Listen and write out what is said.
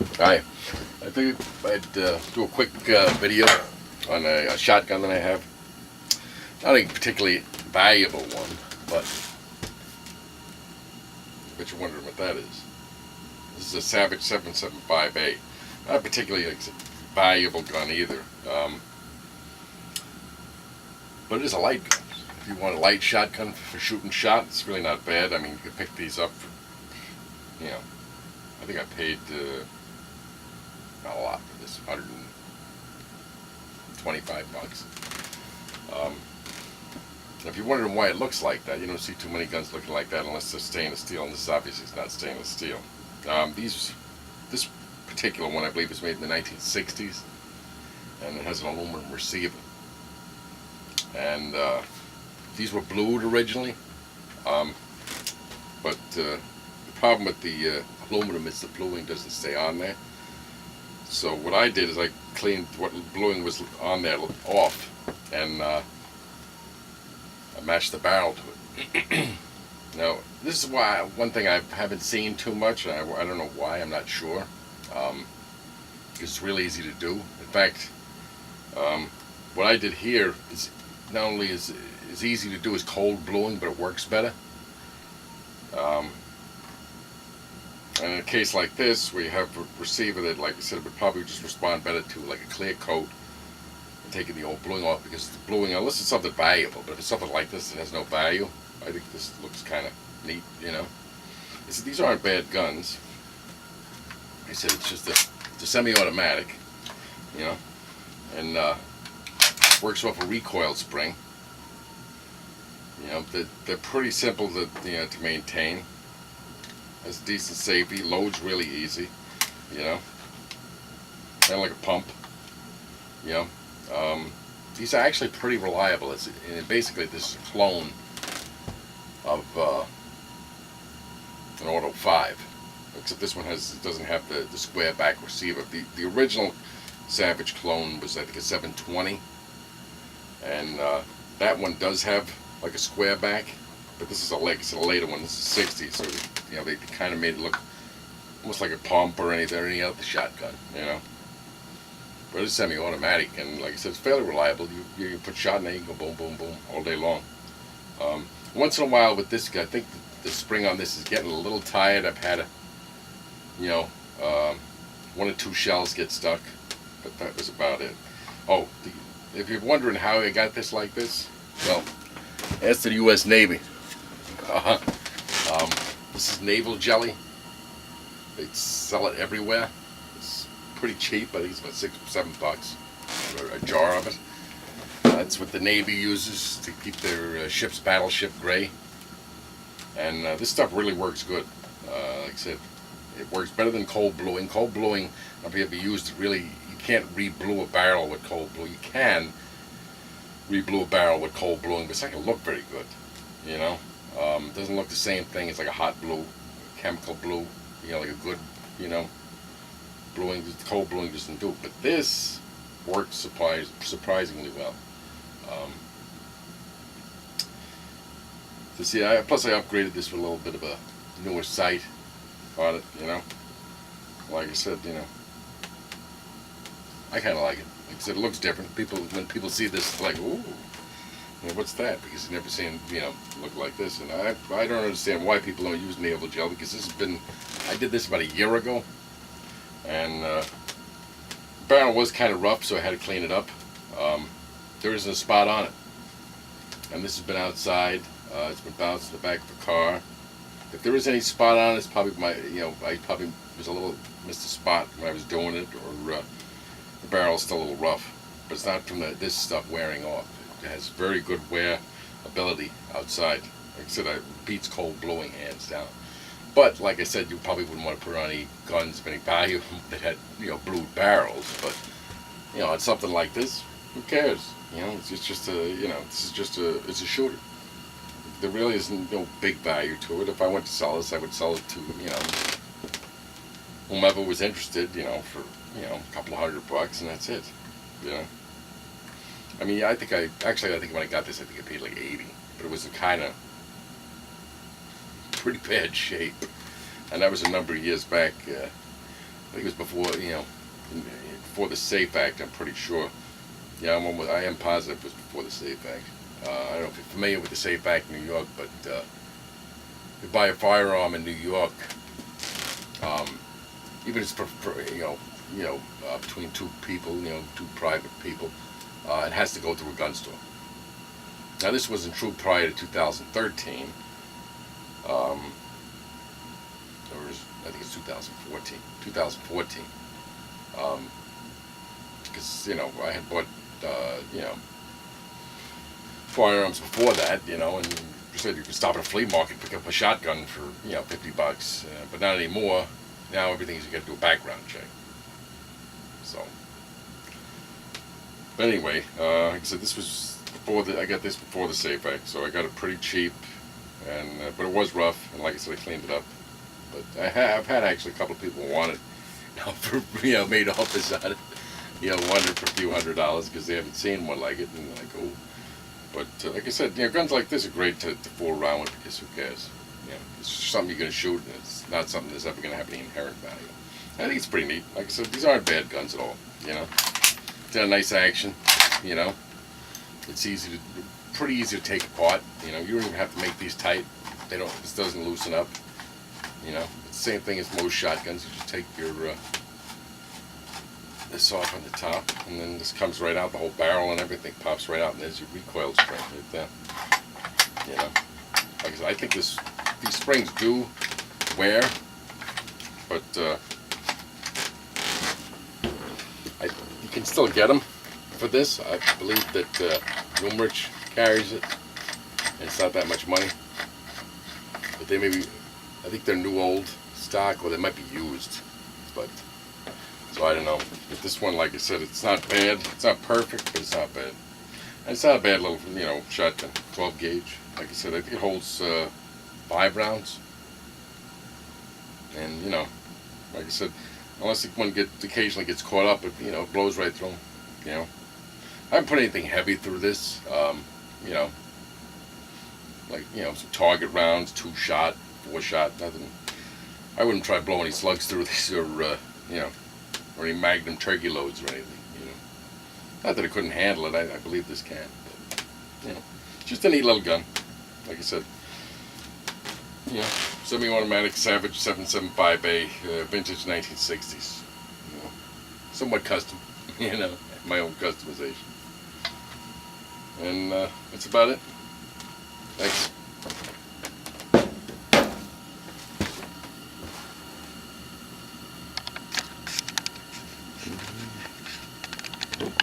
Hi. I figured I'd do a quick video on a shotgun that I have. Not a particularly valuable one, but I bet you're wondering what that is. This is a Savage 775a. Not a particularly valuable gun either, but it is a light gun. If you want a light shotgun for shooting shot, it's really not bad. I mean, you can pick these up for, I think I paid not a lot for this, $125. If you're wondering why it looks like that, you don't see too many guns looking like that unless they're stainless steel, and this obviously is not stainless steel. This particular one, I believe, was made in the 1960s, and it has an aluminum receiver. And these were blued originally, but the problem with the aluminum is the bluing doesn't stay on there. So what I did is I cleaned what bluing was on there off, and I matched the barrel to it. Now, this is why one thing I haven't seen too much. I don't know why. I'm not sure. It's really easy to do. In fact, what I did here is not only is easy to do as cold bluing, but it works better. And in a case like this, where you have a receiver that, like I said, would probably just respond better to like a clear coat and taking the old bluing off, because the bluing, unless it's something valuable, but if it's something like this that has no value, I think this looks kind of neat, you know. These aren't bad guns. Like I said, it's just it's a semi-automatic, you know, and works off a recoil spring. You know, they're pretty simple to maintain. Has decent safety, loads really easy, you know, kind of like a pump, you know. These are actually pretty reliable. And basically this is a clone of an Auto 5, except this one doesn't have the square back receiver. The original Savage clone was, I think, a 720, and that one does have like a square back. But this is a later one. This is 60s, so they kind of made it look almost like a pump or any other shotgun, you know. But it's semi-automatic, and like I said, it's fairly reliable. You put shot in there, you can go boom, boom, boom all day long. Once in a while with this guy, I think the spring on this is getting a little tired. I've had one or two shells get stuck, but that was about it. Oh, if you're wondering how I got this like this, well, ask the U.S. Navy. This is naval jelly. They sell it everywhere. It's pretty cheap. I think it's about $6 or $7 for a jar of it. That's what the Navy uses to keep their ship's battleship gray. And this stuff really works good. Like I said, it works better than cold bluing. Cold bluing, if you ever used it, really, you can't re-blue a barrel with cold blue. You can re-blue a barrel with cold bluing, but it's not going to look very good, you know. It doesn't look the same thing as like a hot blue, chemical blue, you know, like a good, you know, bluing. Cold bluing doesn't do it, but this works surprisingly well. So see, plus I upgraded this with a little bit of a newer sight on it, you know. Like I said, you know, I kind of like it. Like I said, it looks different. When people see this, it's like, ooh, you know, what's that? Because you've never seen, look like this. And I don't understand why people don't use naval gel, because this has been, I did this about a year ago, and the barrel was kind of rough, so I had to clean it up. There isn't a spot on it, and this has been outside. It's been bounced in the back of the car. If there is any spot on it, it's probably I probably was a little missed a spot when I was doing it, or the barrel's still a little rough. But it's not from this stuff wearing off. It has very good wear ability outside. Like I said, it beats cold bluing hands down. But like I said, you probably wouldn't want to put on any guns of any value that had blued barrels. But on something like this, who cares? It's just a it's a shooter. There really isn't no big value to it. If I went to sell this, I would sell it to whomever was interested, for a couple of $100, and that's it. I mean, I think when I got this, I think I paid like $80, but it was in kind of pretty bad shape, and that was a number of years back. think it was before, before the SAFE Act, I'm pretty sure. Yeah, I am positive it was before the SAFE Act. I don't know if you're familiar with the SAFE Act in New York, but if you buy a firearm in New York, even if it's between two people, two private people, it has to go through a gun store. Now, this wasn't true prior to 2013. Or I think it's 2014. 2014. Because I had bought firearms before that, and you said you could stop at a flea market, pick up a shotgun for $50, but not anymore. Now everything is you got to do a background check. So, but anyway, like I said, this was I got this before the SAFE Act, so I got it pretty cheap, and but it was rough, and like I said, I cleaned it up. But I've had actually a couple of people want it, for made offers on it, wanted it for a few $100s because they haven't seen one like it, and like, oh. But like I said, guns like this are great to fool around with because who cares? It's just something you're going to shoot, and it's not something that's ever going to have any inherent value. I think it's pretty neat. Like I said, these aren't bad guns at all. It's got a nice action. It's pretty easy to take apart. You don't even have to make these tight. This doesn't loosen up. It's the same thing as most shotguns. You just take your this off on the top, and then this comes right out. The whole barrel and everything pops right out, and there's your recoil spring right there. Like I said, I think these springs do wear, but you can still get them for this. I believe that Bloomrich carries it, and it's not that much money. But they may be, I think they're new old stock, or they might be used. But so I don't know. But this one, like I said, it's not bad. It's not perfect, but it's not bad. And it's not a bad little, shotgun, 12 gauge. Like I said, I think it holds 5 rounds. And like I said, unless one occasionally gets caught up, it blows right through them. I haven't put anything heavy through this. Some target rounds, 2-shot, 4-shot, nothing. I wouldn't try to blow any slugs through this, or any Magnum turkey loads or anything. Not that I couldn't handle it. I believe this can. But, just a neat little gun. Like I said, semi-automatic Savage 775a, vintage 1960s. Somewhat custom. My own customization. And that's about it. Thanks.